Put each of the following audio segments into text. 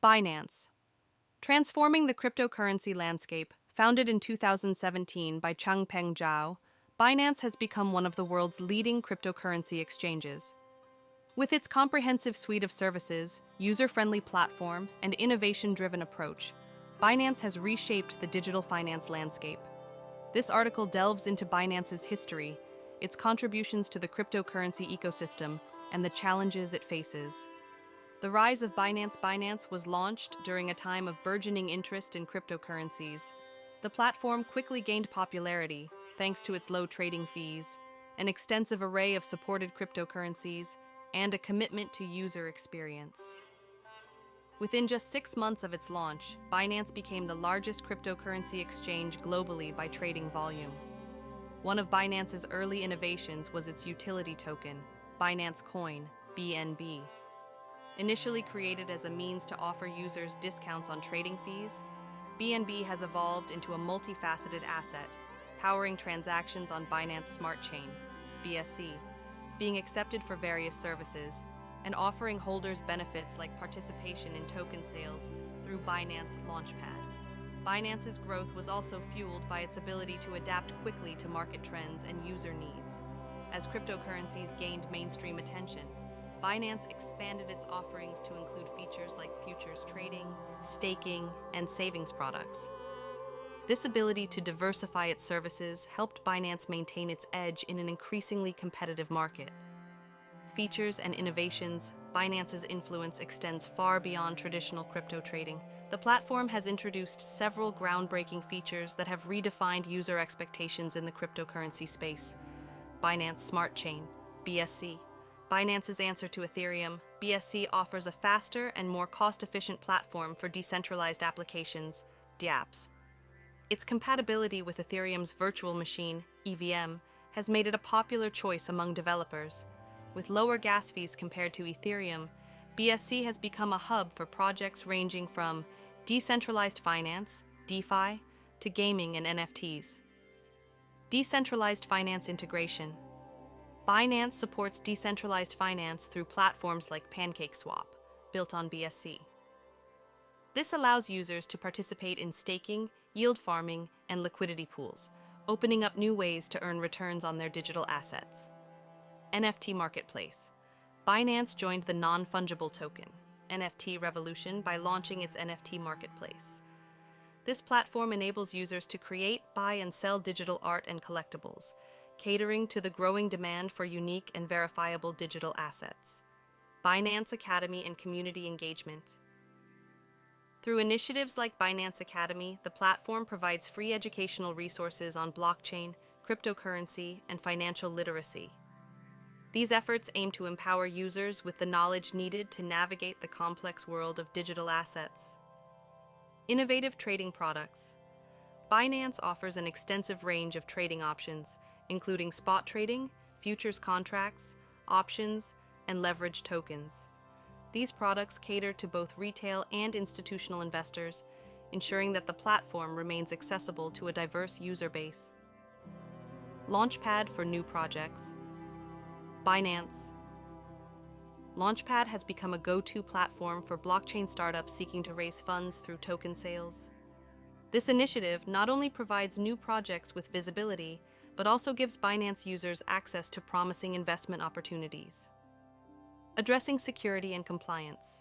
Binance. Transforming the cryptocurrency landscape, founded in 2017 by Changpeng Zhao, Binance has become one of the world's leading cryptocurrency exchanges. With its comprehensive suite of services, user-friendly platform, and innovation-driven approach, Binance has reshaped the digital finance landscape. This article delves into Binance's history, its contributions to the cryptocurrency ecosystem, and the challenges it faces. The rise of Binance was launched during a time of burgeoning interest in cryptocurrencies. The platform quickly gained popularity thanks to its low trading fees, an extensive array of supported cryptocurrencies, and a commitment to user experience. Within just 6 months of its launch, Binance became the largest cryptocurrency exchange globally by trading volume. One of Binance's early innovations was its utility token, Binance Coin, BNB. Initially created as a means to offer users discounts on trading fees, BNB has evolved into a multifaceted asset, powering transactions on Binance Smart Chain, BSC, being accepted for various services, and offering holders benefits like participation in token sales through Binance Launchpad. Binance's growth was also fueled by its ability to adapt quickly to market trends and user needs. As cryptocurrencies gained mainstream attention, Binance expanded its offerings to include features like futures trading, staking, and savings products. This ability to diversify its services helped Binance maintain its edge in an increasingly competitive market. Features and innovations, Binance's influence extends far beyond traditional crypto trading. The platform has introduced several groundbreaking features that have redefined user expectations in the cryptocurrency space. Binance Smart Chain, BSC. Binance's answer to Ethereum, BSC offers a faster and more cost-efficient platform for decentralized applications, dApps. Its compatibility with Ethereum's virtual machine, EVM, has made it a popular choice among developers. With lower gas fees compared to Ethereum, BSC has become a hub for projects ranging from decentralized finance, DeFi, to gaming and NFTs. Decentralized finance integration. Binance supports decentralized finance through platforms like PancakeSwap, built on BSC. This allows users to participate in staking, yield farming, and liquidity pools, opening up new ways to earn returns on their digital assets. NFT Marketplace. Binance joined the non-fungible token, NFT revolution by launching its NFT Marketplace. This platform enables users to create, buy, and sell digital art and collectibles, catering to the growing demand for unique and verifiable digital assets. Binance Academy and community engagement. Through initiatives like Binance Academy, the platform provides free educational resources on blockchain, cryptocurrency, and financial literacy. These efforts aim to empower users with the knowledge needed to navigate the complex world of digital assets. Innovative trading products. Binance offers an extensive range of trading options, including spot trading, futures contracts, options, and leveraged tokens. These products cater to both retail and institutional investors, ensuring that the platform remains accessible to a diverse user base. Launchpad for new projects. Binance. Launchpad has become a go-to platform for blockchain startups seeking to raise funds through token sales. This initiative not only provides new projects with visibility, but also gives Binance users access to promising investment opportunities. Addressing security and compliance.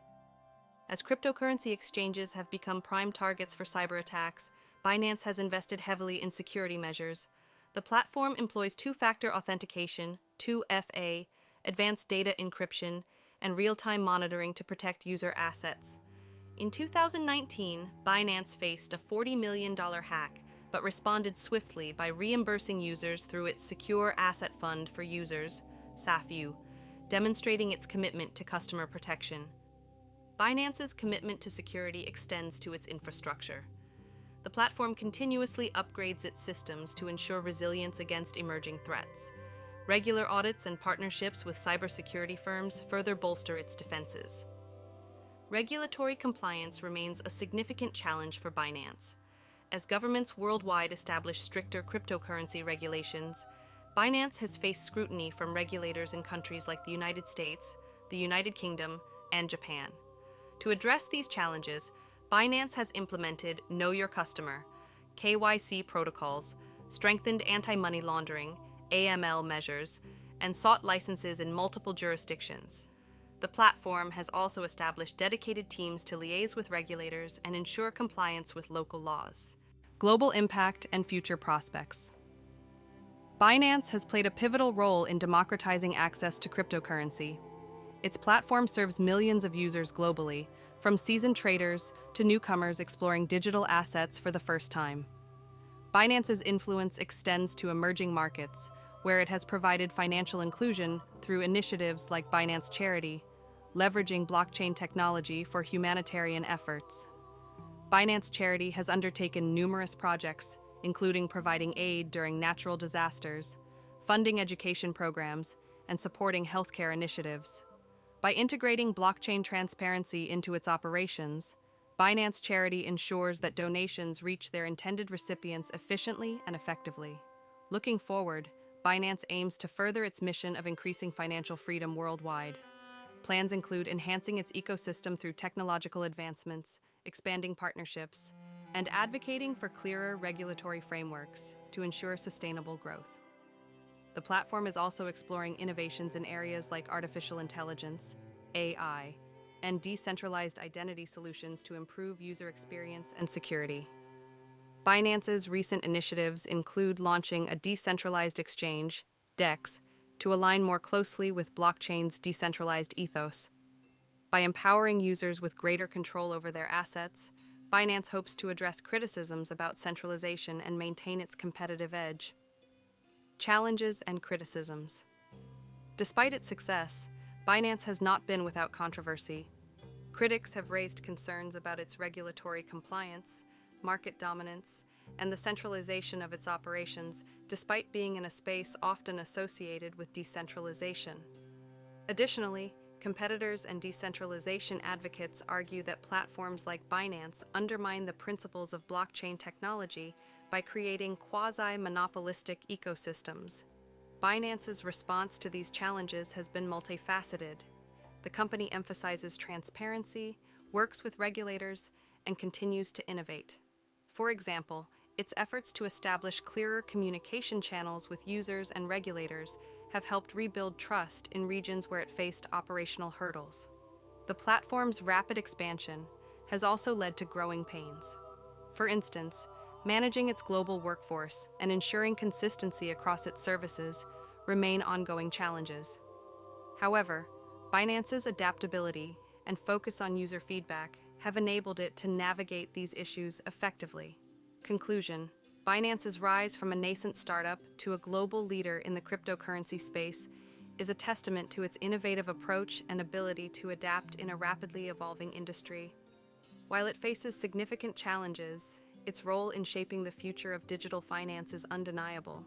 As cryptocurrency exchanges have become prime targets for cyber attacks, Binance has invested heavily in security measures. The platform employs two-factor authentication, 2FA, advanced data encryption, and real-time monitoring to protect user assets. In 2019, Binance faced a $40 million hack, but responded swiftly by reimbursing users through its Secure Asset Fund for Users, SAFU, demonstrating its commitment to customer protection. Binance's commitment to security extends to its infrastructure. The platform continuously upgrades its systems to ensure resilience against emerging threats. Regular audits and partnerships with cybersecurity firms further bolster its defenses. Regulatory compliance remains a significant challenge for Binance. As governments worldwide establish stricter cryptocurrency regulations, Binance has faced scrutiny from regulators in countries like the United States, the United Kingdom, and Japan. To address these challenges, Binance has implemented Know Your Customer, KYC protocols, strengthened anti-money laundering, AML measures, and sought licenses in multiple jurisdictions. The platform has also established dedicated teams to liaise with regulators and ensure compliance with local laws. Global impact and future prospects. Binance has played a pivotal role in democratizing access to cryptocurrency. Its platform serves millions of users globally, from seasoned traders to newcomers exploring digital assets for the first time. Binance's influence extends to emerging markets, where it has provided financial inclusion through initiatives like Binance Charity, leveraging blockchain technology for humanitarian efforts. Binance Charity has undertaken numerous projects, including providing aid during natural disasters, funding education programs, and supporting healthcare initiatives. By integrating blockchain transparency into its operations, Binance Charity ensures that donations reach their intended recipients efficiently and effectively. Looking forward, Binance aims to further its mission of increasing financial freedom worldwide. Plans include enhancing its ecosystem through technological advancements, expanding partnerships, and advocating for clearer regulatory frameworks to ensure sustainable growth. The platform is also exploring innovations in areas like artificial intelligence, AI, and decentralized identity solutions to improve user experience and security. Binance's recent initiatives include launching a decentralized exchange, DEX, to align more closely with blockchain's decentralized ethos. By empowering users with greater control over their assets, Binance hopes to address criticisms about centralization and maintain its competitive edge. Challenges and criticisms. Despite its success, Binance has not been without controversy. Critics have raised concerns about its regulatory compliance, market dominance, and the centralization of its operations, despite being in a space often associated with decentralization. Additionally, competitors and decentralization advocates argue that platforms like Binance undermine the principles of blockchain technology by creating quasi-monopolistic ecosystems. Binance's response to these challenges has been multifaceted. The company emphasizes transparency, works with regulators, and continues to innovate. For example, its efforts to establish clearer communication channels with users and regulators have helped rebuild trust in regions where it faced operational hurdles. The platform's rapid expansion has also led to growing pains. For instance, managing its global workforce and ensuring consistency across its services remain ongoing challenges. However, Binance's adaptability and focus on user feedback have enabled it to navigate these issues effectively. Conclusion: Binance's rise from a nascent startup to a global leader in the cryptocurrency space is a testament to its innovative approach and ability to adapt in a rapidly evolving industry. While it faces significant challenges, its role in shaping the future of digital finance is undeniable.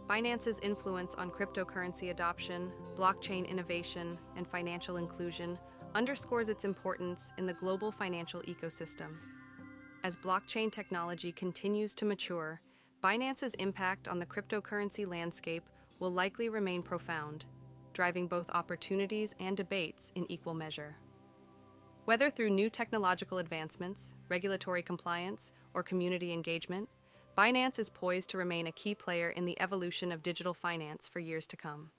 Binance's influence on cryptocurrency adoption, blockchain innovation, and financial inclusion underscores its importance in the global financial ecosystem. As blockchain technology continues to mature, Binance's impact on the cryptocurrency landscape will likely remain profound, driving both opportunities and debates in equal measure. Whether through new technological advancements, regulatory compliance, or community engagement, Binance is poised to remain a key player in the evolution of digital finance for years to come.